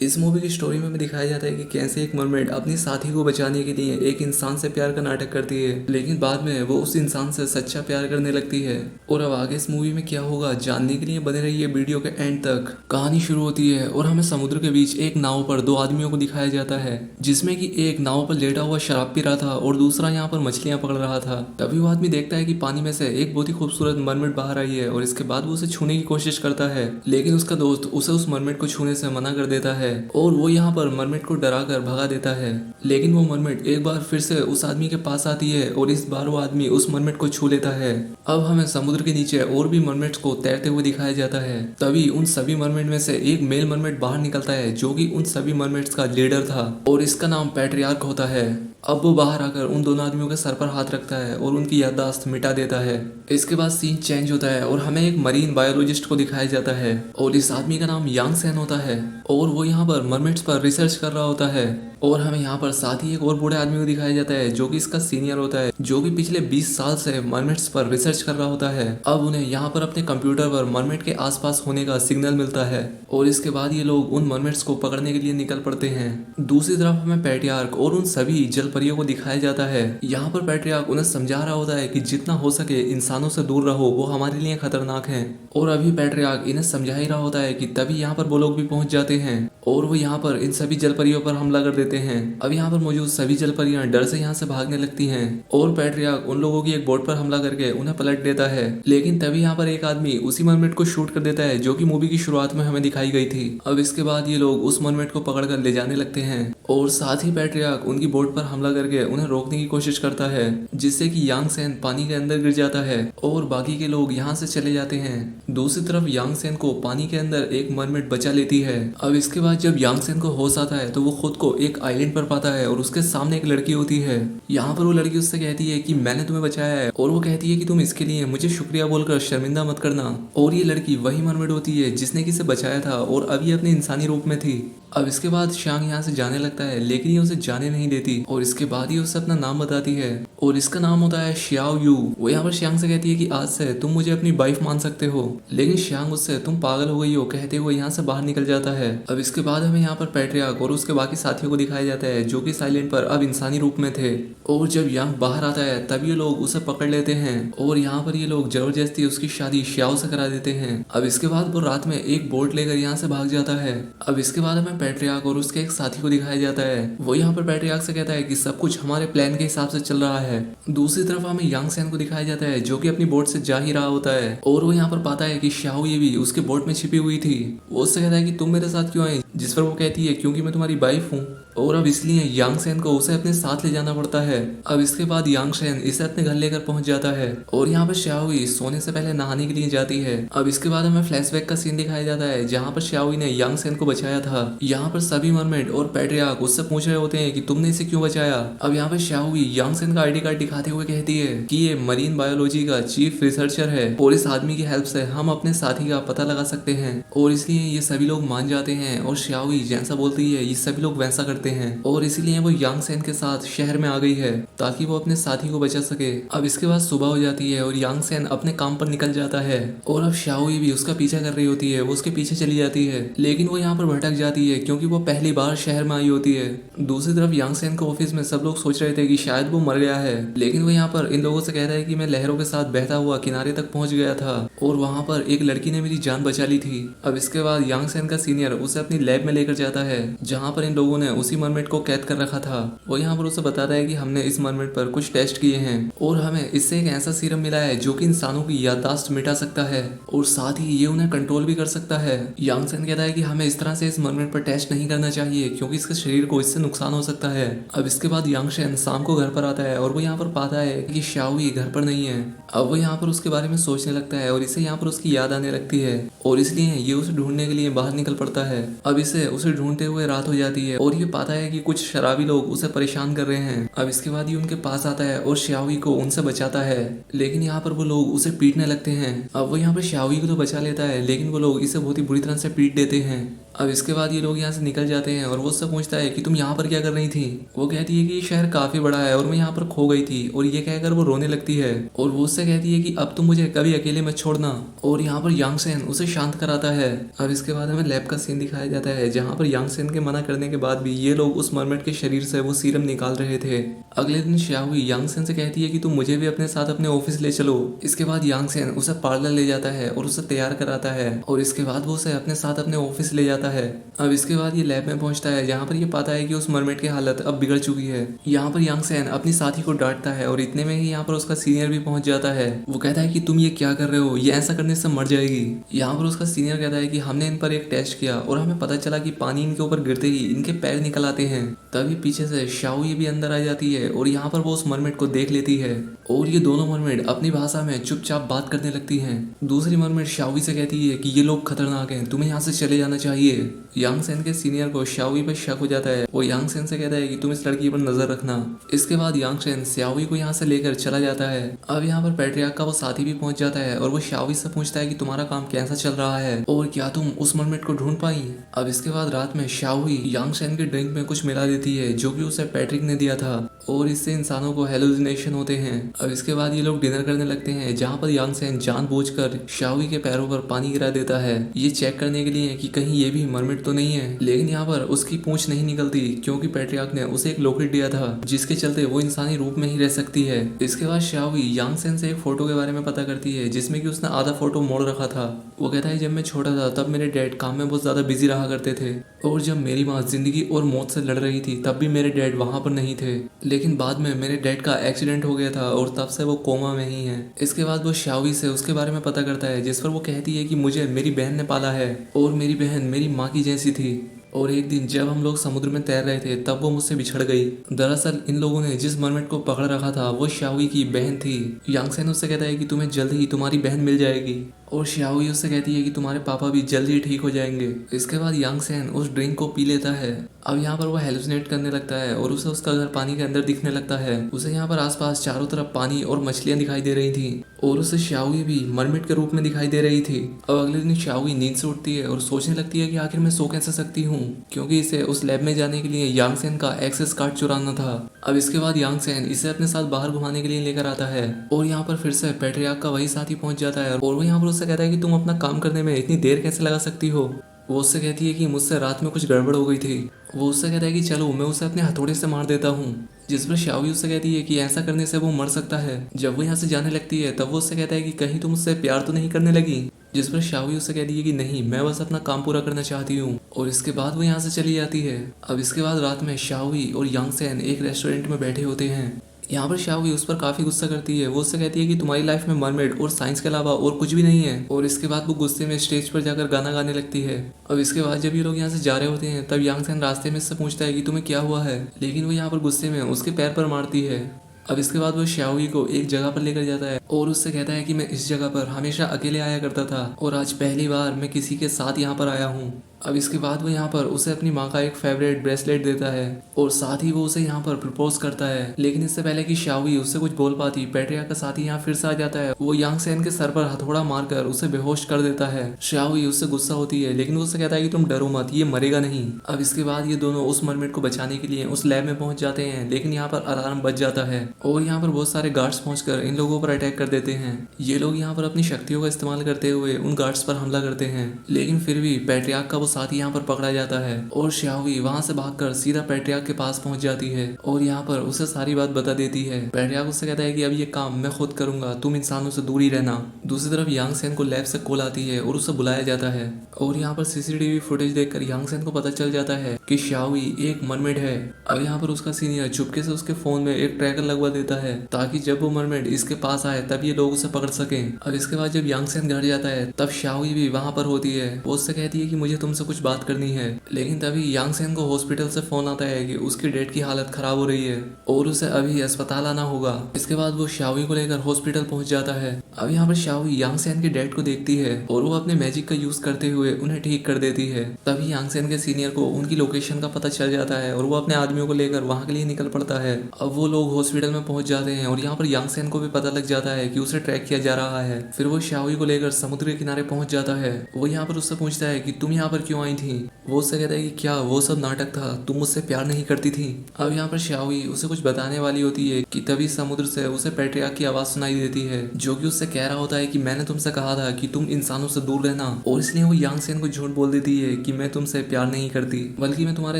इस मूवी की स्टोरी में दिखाया जाता है कि कैसे एक मरमेड अपनी साथी को बचाने के लिए एक इंसान से प्यार का नाटक करती है, लेकिन बाद में वो उस इंसान से सच्चा प्यार करने लगती है। और अब आगे इस मूवी में क्या होगा जानने के लिए बने रहिए वीडियो के एंड तक। कहानी शुरू होती है और हमें समुद्र के बीच एक नाव पर दो आदमियों को दिखाया जाता है, जिसमें कि एक नाव पर लेटा हुआ शराब पी रहा था और दूसरा यहाँ पर मछलियां पकड़ रहा था। तभी वो आदमी देखता है कि पानी में से एक बहुत ही खूबसूरत मरमेड बाहर आई है और इसके बाद वो उसे छूने की कोशिश करता है, लेकिन उसका दोस्त उसे उस मरमेड को छूने से मना कर देता है और वो यहाँ पर मरमेड को डरा कर भगा देता है। लेकिन वो मरमेड एक बार फिर से उस आदमी के पास आती है और इस बार वो आदमी उस मरमेड को छू लेता है। अब हमें समुद्र के नीचे और भी मरमेड्स को तैरते हुए दिखाया जाता है। तभी उन सभी मरमेड में से एक मेल मरमेड बाहर निकलता है, जो कि उन सभी मरमेड्स का लीडर था और इसका नाम पैट्रियार्क होता है। अब वो बाहर आकर उन दोनों आदमियों के सर पर हाथ रखता है और उनकी याददाश्त मिटा देता है। इसके बाद सीन चेंज होता है और हमें एक मरीन बायोलॉजिस्ट को दिखाया जाता है और इस आदमी का नाम यांग सेन होता है और वो यहाँ पर मरमेड्स पर रिसर्च कर रहा होता है। और हमें यहाँ पर साथ ही एक और बूढ़े आदमी को दिखाया जाता है, जो कि इसका सीनियर होता है, जो कि पिछले 20 साल से मरमेड्स पर रिसर्च कर रहा होता है। अब उन्हें यहाँ पर अपने कंप्यूटर पर मरमेड के आसपास होने का सिग्नल मिलता है और इसके बाद ये लोग उन मरमेड्स को पकड़ने के लिए निकल पड़ते हैं। दूसरी तरफ हमें पैट्रियार्क और उन सभी जल परियों को दिखाया जाता है। यहाँ पर पैट्रियार्क उन्हें समझा रहा होता है कि जितना हो सके इंसानों से दूर रहो, वो हमारे लिए खतरनाक हैं। और अभी पैट्रियार्क इन्हें समझा ही रहा होता है कि तभी यहाँ पर वो लोग भी पहुंच जाते हैं और वो यहाँ पर इन सभी जल परियों पर हमला कर देते हैं। अब यहाँ पर मौजूद सभी जल परियां डर से यहाँ से भागने लगती हैं और पैट्रियार्क उन लोगों की एक बोट पर हमला करके उन्हें पलट देता है। लेकिन तभी यहाँ पर एक आदमी उसी मरमेड को शूट कर देता है, जो कि मूवी की शुरुआत में हमें दिखाई गई थी। अब इसके बाद ये लोग उस मरमेड को पकड़ कर ले जाने लगते हैं और साथ ही पैट्रियार्क उनकी बोट पर हमला करके उन्हें रोकने की कोशिश करता है, जिससे कि यांग सेन पानी के अंदर गिर जाता है और बाकी के लोग यहाँ से चले जाते हैं। दूसरी तरफ यांग सेन को पानी के अंदर एक मरमेड बचा लेती है। अब इसके बाद जब यांग सेन को होश आता है तो वो खुद को एक आइलैंड पर पाता है और उसके सामने एक लड़की होती है। यहाँ पर वो लड़की उससे कहती है कि मैंने तुम्हें बचाया है और वो कहती है कि तुम इसके लिए मुझे शुक्रिया बोलकर शर्मिंदा मत करना। और ये लड़की वही मरमेड होती है जिसने किसे बचाया था और अब ये अपने इंसानी रूप में थी। अब इसके बाद शांग यहाँ से जाने लगता है, लेकिन ये उसे जाने नहीं देती और इसके बाद ये उसे अपना नाम बताती है और इसका नाम होता है श्याओ यू। वो यहाँ पर शांग से कहती है कि आज से तुम मुझे अपनी वाइफ मान सकते हो, लेकिन शांग उससे तुम पागल हो गई हो कहते हुए यहाँ से बाहर निकल जाता है। अब इसके बाद हमें यहाँ पर पैट्रियार्क और उसके बाकी साथियों को दिखाया जाता है, जो कि साइलेंट पर अब इंसानी रूप में थे। और जब यांग बाहर आता है तब ये लोग उसे पकड़ लेते हैं और यहाँ पर ये लोग जबरदस्ती उसकी शादी श्याओ से करा देते हैं। अब इसके बाद वो रात में एक बोट लेकर यहाँ से भाग जाता है। अब इसके बाद हमें पैट्रियार्क और उसके एक साथी को दिखाया जाता है। वो यहाँ पर पैट्रियार्क से कहता है कि सब कुछ हमारे प्लान के हिसाब से चल रहा है। दूसरी तरफ हमें यांग सेन को दिखाया जाता है, जो कि अपनी बोट से जा ही रहा होता है और वो यहाँ पर पाता है कि शाओ ये भी उसके बोट में छिपी हुई थी। वो उससे कहता है कि तुम मेरे साथ क्यों आई, जिस पर वो कहती है क्योंकि मैं तुम्हारी वाइफ हूँ और अब इसलिए यांग सेन को उसे अपने साथ ले जाना पड़ता है। अब इसके बाद यांग सेन इसे अपने घर लेकर पहुंच जाता है और यहाँ पर शाओई सोने से पहले नहाने के लिए जाती है। अब इसके बाद हमें फ्लैशबैक का सीन दिखाया जाता है, जहाँ पर शाओई ने यांग सेन को बचाया था। यहाँ पर सभी मरमेड और पैट्रियार्क उससे पूछ रहे होते हैं कि तुमने इसे क्यों बचाया। अब यहाँ पर शाओई यांग सेन का आईडी कार्ड दिखाते हुए कहती है कि ये मरीन बायोलॉजी का चीफ रिसर्चर है और इस आदमी की हेल्प से हम अपने साथी का पता लगा सकते हैं। और इसलिए ये सभी लोग मान जाते हैं और शाओई जैसा बोलती है ये सभी लोग वैसा करते हैं और इसीलिए वो यांग सेन के साथ शहर में आ गई है ताकि वो अपने साथी को बचा सके। अब इसके बाद सुबह हो जाती है और यांग सेन अपने काम पर निकल जाता है और अब शाओई भी उसका पीछा कर रही होती है। वो उसके पीछे चली जाती है, लेकिन वो यहाँ पर भटक जाती है क्योंकि वो पहली बार शहर में आई होती है। दूसरी तरफ यांग सेन के ऑफिस में सब लोग सोच रहे थे कि शायद वो मर गया है, लेकिन वो यहाँ पर इन लोगों से कह रहा है कि मैं लहरों के साथ बहता हुआ किनारे तक पहुंच गया था और वहां पर एक लड़की ने मेरी जान बचा ली थी। अब इसके बाद यांग सेन का सीनियर उसे अपनी लैब में लेकर जाता है, जहाँ पर इन लोगों ने उसी मरमेड को कैद कर रखा था। वो यहाँ पर उसे बताता है कि हमने इस मरमेड पर कुछ टेस्ट किए हैं और हमें इससे एक ऐसा सीरम मिला है जो कि इंसानों की याददाश्त मिटा सकता है और साथ ही ये उन्हें कंट्रोल भी कर सकता है। यांग सेन कहता है कि हमें इस तरह से इस मरमेड पर टेस्ट नहीं करना चाहिए क्योंकि इसके शरीर को इससे नुकसान हो सकता है। अब इसके बाद यांग सेन शाम को घर पर आता है और वो यहाँ पर पाता है कि शाओई घर पर नहीं है। अब वो यहाँ पर उसके बारे में सोचने लगता है और इसे यहाँ पर उसकी याद आने लगती है और इसलिए ये उसे ढूंढने के लिए बाहर निकल पड़ता है। अब इसे उसे ढूंढते हुए रात हो जाती है और ये पाता है कि कुछ शराबी लोग उसे परेशान कर रहे हैं। अब इसके बाद ये उनके पास आता है और शाओई को उनसे बचाता है, लेकिन यहाँ पर वो लोग उसे पीटने लगते हैं। अब वो यहाँ पर शाओई को तो बचा लेता है, लेकिन वो लोग इसे बहुत ही बुरी तरह से पीट देते हैं अब इसके बाद ये लोग यहाँ से निकल जाते हैं और वो उससे पूछता है कि तुम यहाँ पर क्या कर रही थी। वो कहती है कि ये शहर काफी बड़ा है और मैं यहाँ पर खो गई थी, और ये कहकर वो रोने लगती है और वो उससे कहती है कि अब तुम मुझे कभी अकेले मत छोड़ना। और यहाँ पर यांग सेन उसे शांत कराता है। अब इसके बाद हमें लैब का सीन दिखाया जाता है जहाँ पर यांग सेन के मना करने के बाद भी ये लोग उस मरमेड के शरीर से वो सीरम निकाल रहे थे। अगले दिन शाओई यांग सेन से कहती है कि तुम मुझे भी अपने साथ अपने ऑफिस ले चलो। इसके बाद यांग सेन उसे पार्लर ले जाता है और उसे तैयार कराता है और इसके बाद वो उसे अपने साथ अपने ऑफिस ले जाता है। अब इसके बाद ये लैब में पहुंचता है जहाँ पर ये पाता है कि उस मरमेड की हालत अब बिगड़ चुकी है। यहाँ पर यांग सेन अपनी साथी को डांटता है और इतने में ही यहाँ पर उसका सीनियर भी पहुंच जाता है। वो कहता है कि तुम ये क्या कर रहे हो, ये ऐसा करने से मर जाएगी। यहाँ पर उसका सीनियर कहता है कि हमने इन पर एक टेस्ट किया और हमें पता चला कि पानी इनके ऊपर गिरते ही इनके पैर निकल आते हैं। तभी पीछे से शाओई भी अंदर आ जाती है और यहाँ पर वो उस मरमेड को देख लेती है और ये दोनों मरमेड अपनी भाषा में चुपचाप बात करने लगती हैं। दूसरी मरमेड शाओई से कहती है कि ये लोग खतरनाक हैं, तुम्हें यहाँ से चले जाना चाहिए। यांग सेन के सीनियर को शाओई पर शक हो जाता है। वो यांग सेन से कहता है कि तुम इस लड़की पर नजर रखना। इसके बाद यांग सेन शाओई को यहाँ से लेकर चला जाता है। अब यहाँ पर पैट्रियार्क का वो साथी भी पहुंच जाता है और वो शाओई से पूछता है कि तुम्हारा काम कैसा चल रहा है और क्या तुम उस मरमेड को ढूंढ पाई। अब इसके बाद रात में शाओई यांग सेन के ड्रिंक में कुछ मिला देती है जो कि उसे पैट्रिक ने दिया था और इससे इंसानों को हेलुसिनेशन होते हैं। अब इसके बाद ये लोग डिनर करने लगते हैं जहाँ पर यांग सेन जानबूझकर शाओई के पैरों पर पानी गिरा देता है, ये चेक करने के लिए कि कहीं ये भी मरमेड तो नहीं है। लेकिन यहाँ पर उसकी पूंछ नहीं निकलती क्योंकि पैट्रियार्क ने उसे एक लॉकेट दिया था जिसके चलते वो इंसानी रूप में ही रह सकती है। इसके बाद शाओई यांग सेन से एक फोटो के बारे में पता करती है जिसमें कि उसने आधा फोटो मोड़ रखा था। वो कहता है जब मैं छोटा था तब मेरे डैड काम में बहुत ज्यादा बिजी रहा करते थे और जब मेरी माँ जिंदगी और मौत से लड़ रही थी तब भी मेरे डैड वहां पर नहीं थे, लेकिन बाद में मेरे डैड का एक्सीडेंट हो गया था और तब से वो कोमा में ही है। इसके बाद वो शाओई से उसके बारे में पता करता है जिस पर वो कहती है कि मुझे मेरी बहन ने पाला है और मेरी बहन मेरी माँ की जैसी थी और एक दिन जब हम लोग समुद्र में तैर रहे थे तब वो मुझसे बिछड़ गई। दरअसल इन लोगों ने जिस मरमेड को पकड़ रखा था वो शाओई की बहन थी। यांग सेन उससे कहता है कि तुम्हें जल्द ही तुम्हारी बहन मिल जाएगी और शाओई उससे कहती है कि तुम्हारे पापा भी जल्द ही ठीक हो जाएंगे। इसके बाद यांग सेन उस ड्रिंक को पी लेता है। अब यहाँ पर वो हेलुसिनेट करने लगता है और उसे उसका घर पानी के अंदर दिखने लगता है। उसे यहाँ पर आसपास चारों तरफ पानी और मछलियां दिखाई दे रही थी और उसे शाओई भी मरमेड के रूप में दिखाई दे रही थी। अब अगले दिन शाओई नींद से उठती है और सोचने लगती है कि आखिर मैं सो कैसे सकती हूँ, क्योंकि इसे उस लैब में जाने के लिए यांग सेन का एक्सेस कार्ड चुराना था। अब इसके बाद यांग सेन इसे अपने साथ बाहर घुमाने के लिए लेकर आता है और यहाँ पर फिर से पैट्रियार्क का वही साथी पहुंच जाता है और वो यहाँ पर उससे कहता है कि तुम अपना काम करने में इतनी देर कैसे लगा सकती हो। वो उससे कहती है कि मुझसे रात में कुछ गड़बड़ हो गई थी। वो उससे कहता है कि चलो मैं उसे अपने हथौड़े से मार देता हूँ, जिस पर शाओई उससे कहती है कि ऐसा करने से वो मर सकता है। जब वो यहाँ से जाने लगती है तब वो उससे कहता है कि कहीं तुम उससे प्यार तो नहीं करने लगी, जिस पर शाओई उससे कहती है कि नहीं, मैं बस अपना काम पूरा करना चाहती हूँ और इसके बाद वो यहाँ से चली जाती है। अब इसके बाद रात में शाओई और यांग सेन एक रेस्टोरेंट में बैठे होते हैं। यहाँ पर शाओई उस पर काफी गुस्सा करती है। वो उससे कहती है कि तुम्हारी लाइफ में मरमेड और साइंस के अलावा और कुछ भी नहीं है और इसके बाद वो गुस्से में स्टेज पर जाकर गाना गाने लगती है। अब इसके बाद जब ये लोग यहाँ से जा रहे होते हैं तब यांग सेन रास्ते में इससे पूछता है कि तुम्हें क्या हुआ है, लेकिन वो यहाँ पर गुस्से में उसके पैर पर मारती है। अब इसके बाद वो शाओई को एक जगह पर लेकर जाता है और उससे कहता है कि मैं इस जगह पर हमेशा अकेले आया करता था और आज पहली बार मैं किसी के साथ यहाँ पर आया हूँ। अब इसके बाद वो यहाँ पर उसे अपनी माँ का एक फेवरेट ब्रेसलेट देता है और साथ ही वो उसे यहाँ पर प्रपोज करता है। लेकिन इससे पहले कि शाओई उससे कुछ बोल पाती, पैट्रियार्क का साथी यहाँ फिर से आ जाता है। वो यांग सेन के सर पर हथौड़ा मारकर उसे बेहोश कर देता है। शाओई उससे गुस्सा होती है लेकिन वो उससे कहता है कि तुम डरो मत, ये मरेगा नहीं। अब इसके बाद ये दोनों उस मरमेड को बचाने के लिए उस लैब में पहुंच जाते हैं, लेकिन यहाँ पर अलार्म बज जाता है और यहाँ पर बहुत सारे गार्ड्स पहुंचकर इन लोगों पर अटैक कर देते हैं। ये लोग यहाँ पर अपनी शक्तियों का इस्तेमाल करते हुए उन गार्ड्स पर हमला करते हैं, लेकिन फिर भी पैट्रियार्क का वो साथी यहाँ पर पकड़ा जाता है और शाओई वहां से भागकर सीधा पैट्रियार्क के पास पहुंच जाती है और यहाँ पर उसे सारी बात बता देती है। पैट्रियार्क उससे कहता है कि अब ये काम मैं खुद करूंगा, तुम इंसानों से दूर ही रहना। दूसरी तरफ यांग सेन को लैब से कॉल आती है और उसे बुलाया जाता है और यहाँ पर सीसीटीवी फुटेज देखकर यांग सेन को पता चल जाता है कि शाओई एक मरमेड है। अब यहाँ पर उसका सीनियर चुपके से उसके फोन में एक ट्रैकर लगवा देता है ताकि जब वो मरमेड इसके पास आए तब ये लोग उसे पकड़ सके। अब इसके बाद जब यांग सेन घर जाता है तब शाओई भी वहां पर होती है। वो उससे कहती है कि मुझे तुमसे कुछ बात करनी है, लेकिन तभी यांग सेन को हॉस्पिटल से फोन आता है कि उसकी डेट की हालत खराब हो रही है और उसे अभी अस्पताल आना होगा। इसके बाद वो शाओई को लेकर हॉस्पिटल पहुंच जाता है अब यहाँ पर शाओई यांग सेन के डैड को देखती है और वो अपने मैजिक का यूज करते हुए उन्हें ठीक कर देती है। तभी यांग सेन के सीनियर को उनकी लोकेशन का पता चल जाता है और वो अपने आदमियों को लेकर वहां के लिए निकल पड़ता है। अब वो लोग हॉस्पिटल में पहुंच जाते हैं और यहाँ पर यांग सेन को भी पता लग जाता है कि उसे ट्रैक किया जा रहा है। फिर वो शाओई को लेकर समुद्र के किनारे पहुंच जाता है। वो यहाँ पर उससे पूछता है कि तुम यहाँ पर क्यों आई थी। वो उससे कहता है कि क्या वो सब नाटक था, तुम मुझसे प्यार नहीं करती थी। अब यहाँ पर शाओई उसे कुछ बताने वाली होती है कि तभी समुद्र से उसे पैट्रियार्क की आवाज सुनाई देती है, जो कि उससे कह रहा होता है कि मैंने तुमसे कहा था कि तुम इंसानों से दूर रहना। और इसलिए वो यांग सेन को झूठ बोल देती है कि मैं तुमसे प्यार नहीं करती, बल्कि मैं तुम्हारा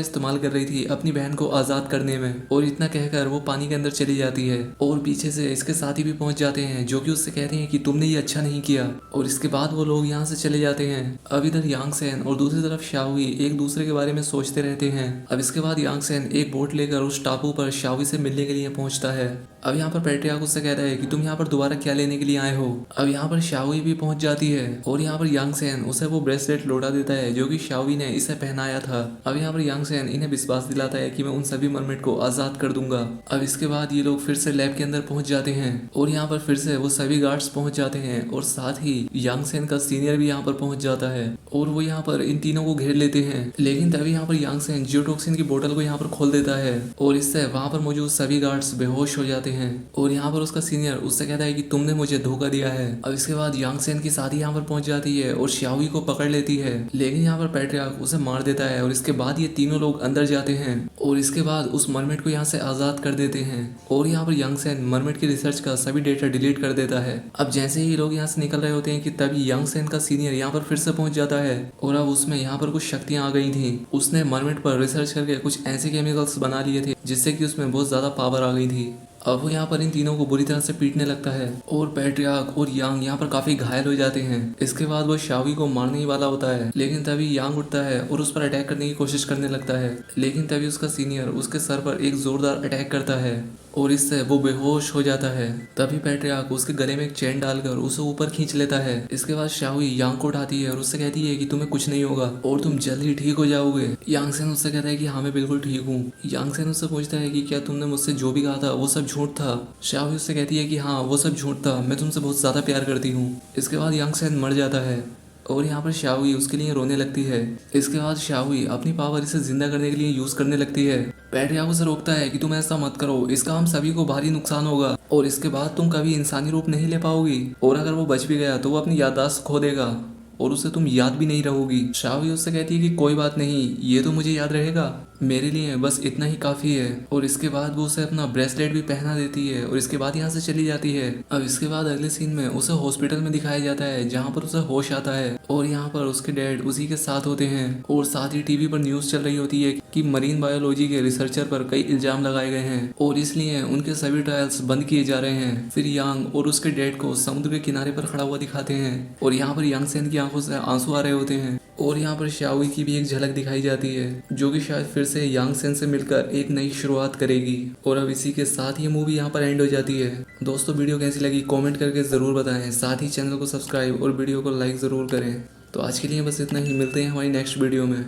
इस्तेमाल कर रही थी अपनी बहन को आजाद करने में। और इतना कहकर वो पानी के अंदर चली जाती है और पीछे से इसके साथी भी पहुंच जाते हैं, जो कि उससे कहते हैं कि तुमने ये अच्छा नहीं किया। और इसके बाद वो लोग यहाँ से चले जाते हैं। अब इधर यांग सेन और दूसरी तरफ शाओई एक दूसरे के बारे में सोचते रहते हैं। अब इसके बाद यांग सेन एक बोट लेकर उस टापू पर शाओई से मिलने के लिए पहुंचता है। अब यहाँ पर पैट्रियार्क उससे कहता है कि तुम यहाँ पर दोबारा क्या लेने के लिए आए हो। अब यहाँ पर शाओई भी पहुंच जाती है और यहाँ पर यांग सेन उसे वो ब्रेसलेट लौटा देता है जो कि शाओई ने इसे पहनाया था। अब यहाँ पर यांग सेन इन्हें विश्वास दिलाता है कि मैं उन सभी मरमेड को आजाद कर दूंगा। अब इसके बाद ये लोग फिर से लैब के अंदर पहुंच जाते हैं और यहाँ पर फिर से वो सभी गार्ड्स पहुंच जाते हैं और साथ ही यांग सेन का सीनियर भी यहाँ पर पहुंच जाता है और वो यहाँ पर इन तीनों को घेर लेते हैं। लेकिन तभी यहाँ पर यांग सेन जियोटॉक्सिन की बोतल को यहाँ पर खोल देता है और इससे वहां पर मौजूद सभी गार्ड्स बेहोश हो जाते हैं। और यहाँ पर उसका सीनियर उससे कहता है कि तुमने मुझे धोखा दिया है। अब इसके बाद यांग सेन की साथी यहाँ पर पहुंच जाती है और शाओई को पकड़ लेती है, लेकिन यहाँ पर पैट्रियार्क उसे मार देता है और इसके बाद ये तीनों लोग अंदर जाते हैं और इसके बाद उस मरमेड को यहाँ से आजाद कर देते हैं। और यहाँ पर यांग सेन मरमेड की रिसर्च का सभी डेटा डिलीट कर देता है। अब जैसे ही लोग यहाँ से निकल रहे होते हैं कि तभी यांग सेन का सीनियर यहाँ पर फिर से पहुंच जाता है और अब उसमें यहाँ पर कुछ शक्तियां आ गई थी। उसने मरमेड पर रिसर्च करके कुछ ऐसे केमिकल्स बना लिए थे जिससे कि उसमें बहुत ज्यादा पावर आ गई थी। अब वो यहाँ पर इन तीनों को बुरी तरह से पीटने लगता है और पैट्रियार्क और यांग यहाँ पर काफी घायल हो जाते हैं। इसके बाद वो शाओई को मारने ही वाला होता है, लेकिन तभी यांग उठता है और उस पर अटैक करने की कोशिश करने लगता है। लेकिन तभी उसका सीनियर उसके सर पर एक जोरदार अटैक करता है और इससे वो बेहोश हो जाता है। तभी पैट्रियार्क उसके गले में एक चेन डालकर उसे ऊपर खींच लेता है। इसके बाद शाओई यांग को उठाती है और उससे कहती है कि तुम्हें कुछ नहीं होगा और तुम जल्द ही ठीक हो जाओगे। यांग सेन उससे कहता है कि हाँ मैं बिल्कुल ठीक हूँ। यांग सेन उससे पूछता है कि क्या तुमने मुझसे जो भी कहा था वो सब झूठ था। शाओई उससे कहती है कि हाँ वो सब झूठ था, मैं तुमसे बहुत ज्यादा प्यार करती हूँ। इसके बाद यांग सेन मर जाता है और यहाँ पर शाओई उसके लिए रोने लगती है। इसके बाद शाओई अपनी पावर इसे जिंदा करने के लिए यूज करने लगती है। पैट्रियार्क उसे रोकता है कि तुम ऐसा मत करो, इसका हम सभी को भारी नुकसान होगा और इसके बाद तुम कभी इंसानी रूप नहीं ले पाओगी और अगर वो बच भी गया तो वो अपनी याददाश्त खो देगा और उसे तुम याद भी नहीं रहोगी। शाओई उससे कहती है कि कोई बात नहीं, ये तो मुझे याद रहेगा, मेरे लिए बस इतना ही काफी है। और इसके बाद वो उसे अपना ब्रेसलेट भी पहना देती है और इसके बाद यहाँ से चली जाती है। अब इसके बाद अगले सीन में उसे हॉस्पिटल में दिखाया जाता है जहाँ पर उसे होश आता है और यहाँ पर उसके डैड उसी के साथ होते हैं और साथ ही टीवी पर न्यूज चल रही होती है कि मरीन बायोलॉजी के रिसर्चर पर कई इल्जाम लगाए गए हैं और इसलिए उनके सभी ट्रायल्स बंद किए जा रहे हैं। फिर यांग और उसके डैड को समुद्र के किनारे पर खड़ा हुआ दिखाते हैं और यहाँ पर यांग सेन की आंखों से आंसू आ रहे होते हैं और यहाँ पर शाओई की भी एक झलक दिखाई जाती है जो कि शायद फिर से यांग सेन से मिलकर एक नई शुरुआत करेगी। और अब इसी के साथ ये मूवी यहाँ पर एंड हो जाती है। दोस्तों वीडियो कैसी लगी कमेंट करके ज़रूर बताएं, साथ ही चैनल को सब्सक्राइब और वीडियो को लाइक ज़रूर करें। तो आज के लिए बस इतना ही, मिलते हैं हमारी नेक्स्ट वीडियो में।